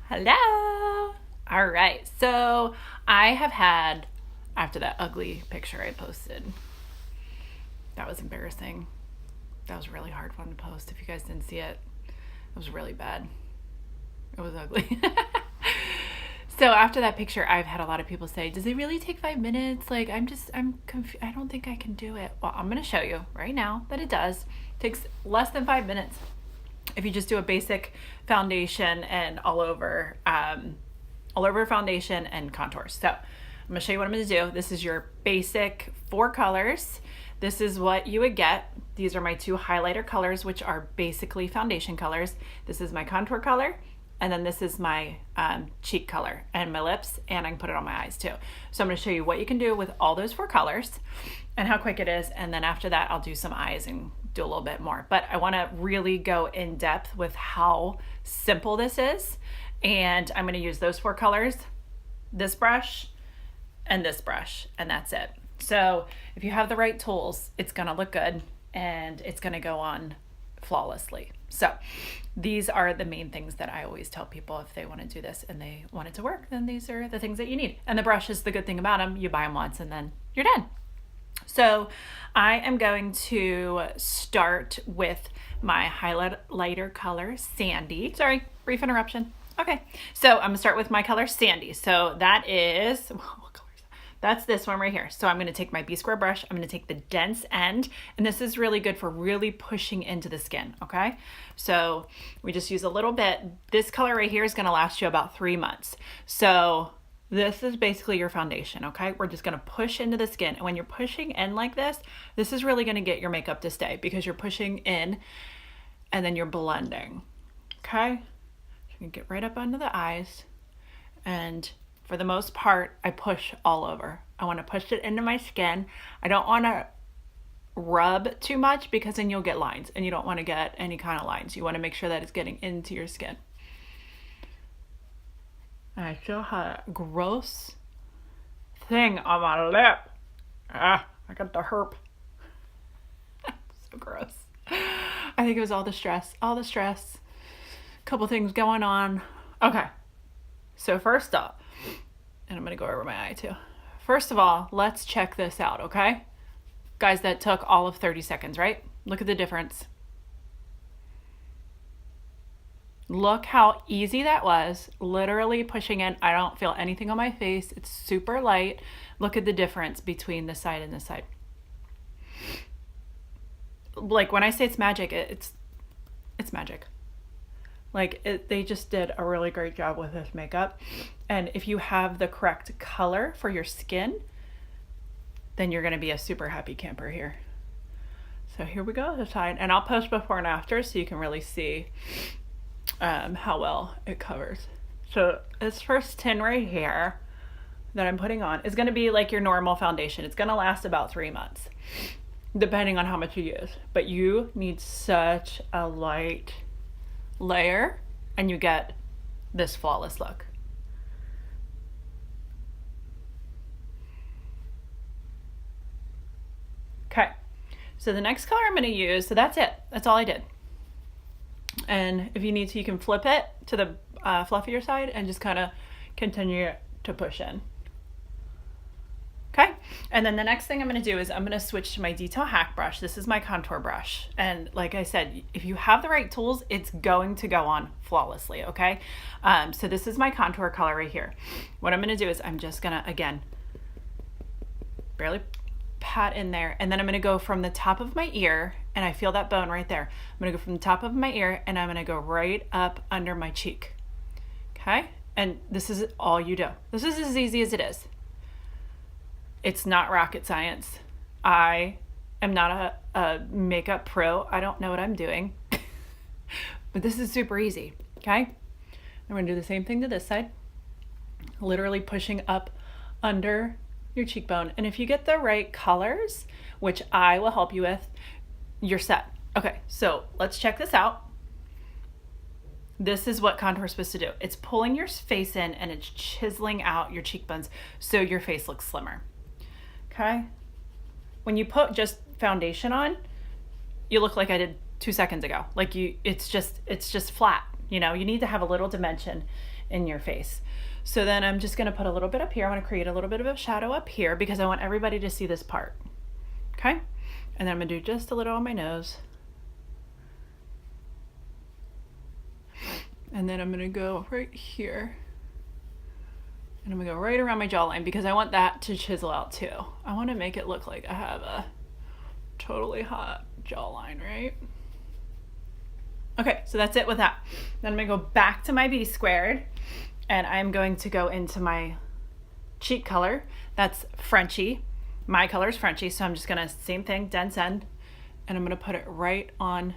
Hello. All right. So I have had, after that ugly picture I posted, that was embarrassing. That was a really hard one to post. If you guys didn't see it, it was really bad. It was ugly. So after that picture, I've had a lot of people say, "Does it really take 5 minutes?" Like, I'm confused. I don't think I can do it. Well, I'm going to show you right now that it does. It takes less than 5 minutes if you just do a basic foundation and all over foundation and contours. So I'm gonna show you what I'm gonna do. This is your basic 4 colors. This is what you would get. These are my 2 highlighter colors, which are basically foundation colors. This is my contour color, and then this is my cheek color and my lips, and I can put it on my eyes too. So I'm gonna show you what you can do with all those 4 colors and how quick it is, and then after that I'll do some eyes and do a little bit more. But I wanna really go in depth with how simple this is, and I'm gonna use those 4 colors, this brush, and this brush, and that's it. So if you have the right tools, it's gonna look good and it's gonna go on flawlessly. So these are the main things that I always tell people if they want to do this and they want it to work, then these are the things that you need. And the brush is the good thing about them. You buy them once and then you're done. So I am going to start with my highlighter color, Sandy. Sorry, brief interruption. Okay, so I'm gonna start with my color, Sandy. So that is, what color is that? That's this one right here. So I'm gonna take my B-square brush, I'm gonna take the dense end, and this is really good for really pushing into the skin, okay? So we just use a little bit. This color right here is gonna last you about 3 months. So this is basically your foundation, okay? We're just gonna push into the skin. And when you're pushing in like this is really gonna get your makeup to stay because you're pushing in and then you're blending, okay? You can get right up under the eyes, and for the most part, I push all over. I want to push it into my skin. I don't want to rub too much because then you'll get lines, and you don't want to get any kind of lines. You want to make sure that it's getting into your skin. I still had a gross thing on my lip. I got the herp. So gross. I think it was all the stress. Couple things going on. Okay, so first up, and I'm gonna go over my eye too. First of all, let's check this out, okay? Guys, that took all of 30 seconds, right? Look at the difference. Look how easy that was. Literally pushing in. I don't feel anything on my face. It's super light. Look at the difference between this side and this side. Like when I say it's magic, it's magic. They just did a really great job with this makeup. And if you have the correct color for your skin, then you're gonna be a super happy camper here. So here we go, the side. And I'll post before and after so you can really see how well it covers. So this first tin right here that I'm putting on is gonna be like your normal foundation. It's gonna last about 3 months, depending on how much you use. But you need such a light layer and you get this flawless look. Okay, so the next color I'm going to use, so that's it. That's all I did. And if you need to, you can flip it to the fluffier side and just kind of continue to push in. Okay, and then the next thing I'm going to do is I'm going to switch to my Detail Hack brush. This is my contour brush. And like I said, if you have the right tools, it's going to go on flawlessly, okay? So this is my contour color right here. What I'm going to do is I'm just going to, again, barely pat in there. And then I'm going to go from the top of my ear, and I feel that bone right there. I'm going to go from the top of my ear, and I'm going to go right up under my cheek, okay? And this is all you do. This is as easy as it is. It's not rocket science. I am not a makeup pro. I don't know what I'm doing. But this is super easy, okay? I'm gonna do the same thing to this side. Literally pushing up under your cheekbone. And if you get the right colors, which I will help you with, you're set. Okay, so let's check this out. This is what contour is supposed to do. It's pulling your face in and it's chiseling out your cheekbones so your face looks slimmer. Okay? When you put just foundation on, you look like I did 2 seconds ago. It's just flat. You know, you need to have a little dimension in your face. So then I'm just gonna put a little bit up here. I wanna create a little bit of a shadow up here because I want everybody to see this part. Okay? And then I'm gonna do just a little on my nose. And then I'm gonna go right here. And I'm gonna go right around my jawline because I want that to chisel out too. I wanna make it look like I have a totally hot jawline, right? Okay, so that's it with that. Then I'm gonna go back to my B squared and I'm going to go into my cheek color. That's Frenchy. My color is Frenchy, so I'm just gonna, same thing, dense end, and I'm gonna put it right on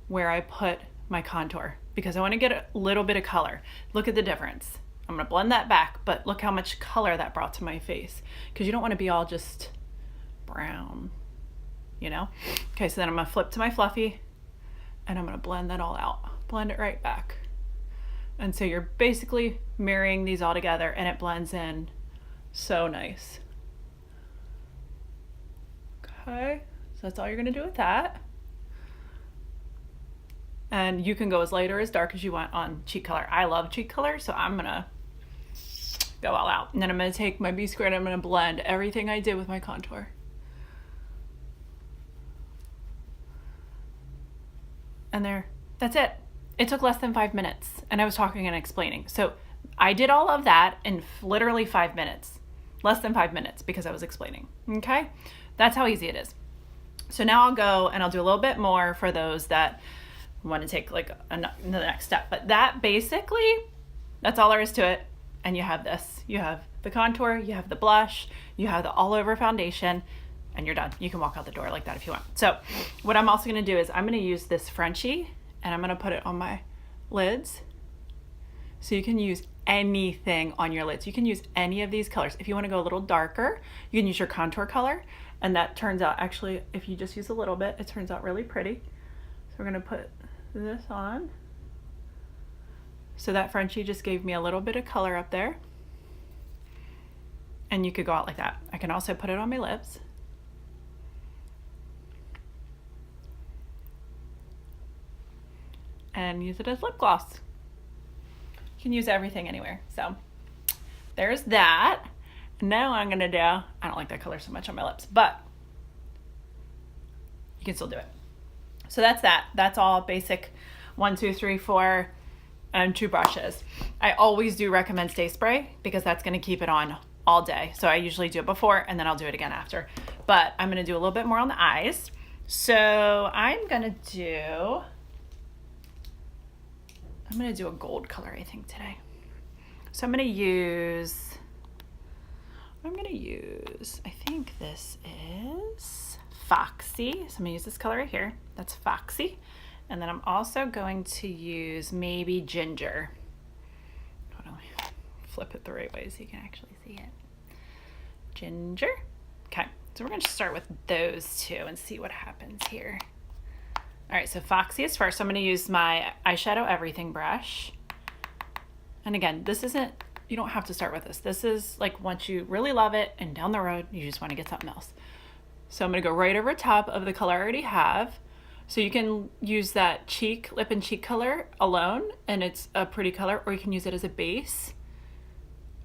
where I put my contour because I wanna get a little bit of color. Look at the difference. I'm gonna blend that back, but look how much color that brought to my face because you don't wanna be all just brown, you know? Okay, so then I'm gonna flip to my fluffy and I'm gonna blend that all out. Blend it right back. And so you're basically marrying these all together and it blends in so nice. Okay, so that's all you're gonna do with that. And you can go as light or as dark as you want on cheek color. I love cheek color, so I'm gonna go all out. And then I'm gonna take my B squared and I'm gonna blend everything I did with my contour. And there, that's it. It took less than 5 minutes and I was talking and explaining. So I did all of that in literally 5 minutes, less than 5 minutes because I was explaining, okay? That's how easy it is. So now I'll go and I'll do a little bit more for those that want to take like the next step. But that basically, that's all there is to it. And you have this, you have the contour, you have the blush, you have the all over foundation, and you're done. You can walk out the door like that if you want. So what I'm also gonna do is I'm gonna use this Frenchy and I'm gonna put it on my lids. So you can use anything on your lids. You can use any of these colors. If you wanna go a little darker, you can use your contour color. And that turns out, actually, if you just use a little bit, it turns out really pretty. So we're gonna put this on. So that Frenchy just gave me a little bit of color up there. And you could go out like that. I can also put it on my lips. And use it as lip gloss. You can use everything anywhere. So there's that. Now I'm gonna do, I don't like that color so much on my lips, but you can still do it. So that's that. That's all basic 1, 2, 3, 4, and 2 brushes. I always do recommend Stay Spray because that's gonna keep it on all day. So I usually do it before and then I'll do it again after. But I'm gonna do a little bit more on the eyes. So I'm gonna do a gold color, I think, today. So I'm gonna use, I think this is Foxy. So I'm gonna use this color right here. That's Foxy. And then I'm also going to use maybe Ginger. Hold on, let me flip it the right way so you can actually see it. Ginger. Okay, so we're gonna start with those two and see what happens here. All right, so Foxy is first. So I'm gonna use my eyeshadow everything brush. And again, this isn't, you don't have to start with this. This is like once you really love it and down the road, you just wanna get something else. So I'm gonna go right over top of the color I already have. So you can use that lip and cheek color alone and it's a pretty color, or you can use it as a base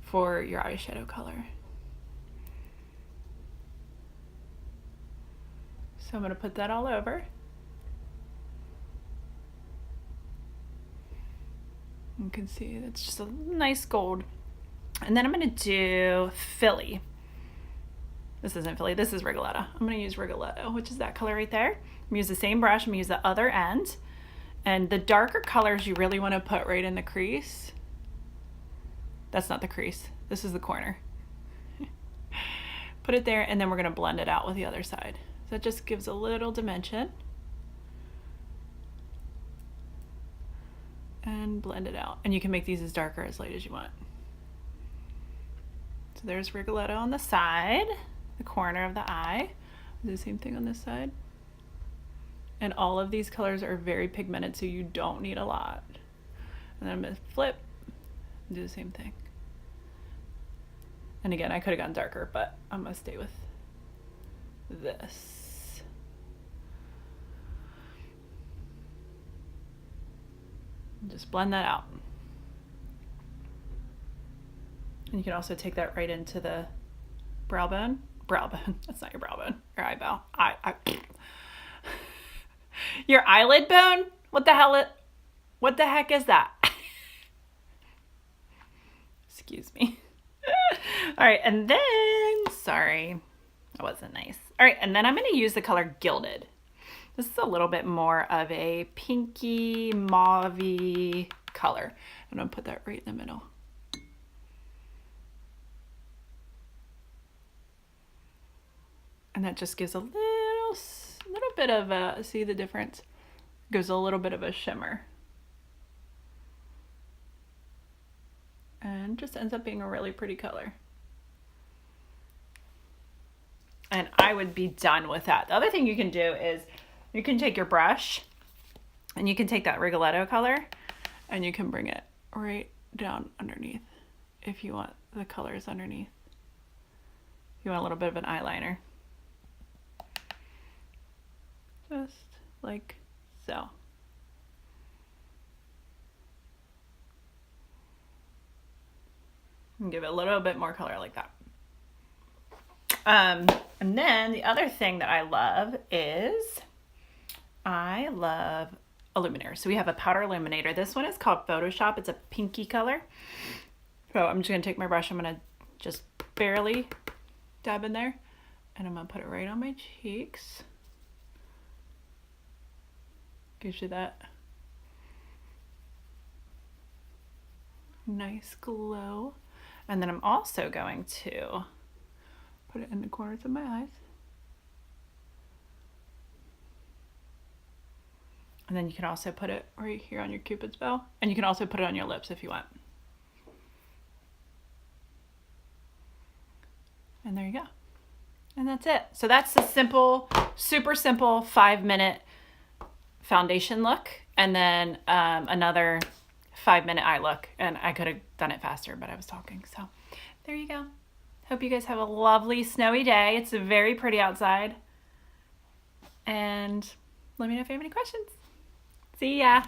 for your eyeshadow color. So I'm gonna put that all over. You can see that's just a nice gold. And then I'm gonna do Philly. This isn't Philly, this is Rigoletto. I'm gonna use Rigoletto, which is that color right there. I'm gonna use the same brush, I'm gonna use the other end. And the darker colors you really wanna put right in the crease. That's not the crease, this is the corner. Put it there and then we're gonna blend it out with the other side. So that just gives a little dimension. And blend it out. And you can make these as dark or as light as you want. So there's Rigoletto on the side, the corner of the eye. Do the same thing on this side. And all of these colors are very pigmented, so you don't need a lot. And then I'm gonna flip and do the same thing. And again, I could have gone darker, but I'm gonna stay with this. Just blend that out. And you can also take that right into the brow bone. Brow bone. That's not your brow bone. Your eyebrow. Your eyelid bone? What the hell? What the heck is that? Excuse me. All right, and then, sorry, that wasn't nice. All right, and then I'm going to use the color Gilded. This is a little bit more of a pinky, mauve-y color. I'm going to put that right in the middle. And that just gives a little bit of a, see the difference? Gives a little bit of a shimmer. And just ends up being a really pretty color. And I would be done with that. The other thing you can do is you can take your brush and you can take that Rigoletto color and you can bring it right down underneath if you want the colors underneath. If you want a little bit of an eyeliner. Just like so. And give it a little bit more color like that. And then the other thing that I love is I love illuminators. So we have a powder illuminator. This one is called Photoshop. It's a pinky color. So I'm just going to take my brush. I'm going to just barely dab in there. And I'm going to put it right on my cheeks. Gives you that nice glow. And then I'm also going to put it in the corners of my eyes. And then you can also put it right here on your Cupid's bow. And you can also put it on your lips if you want. And there you go. And that's it. So that's the simple, super simple 5-minute foundation look. And then another 5-minute eye look. And I could have done it faster, but I was talking. So there you go. Hope you guys have a lovely snowy day. It's very pretty outside. And let me know if you have any questions. See ya.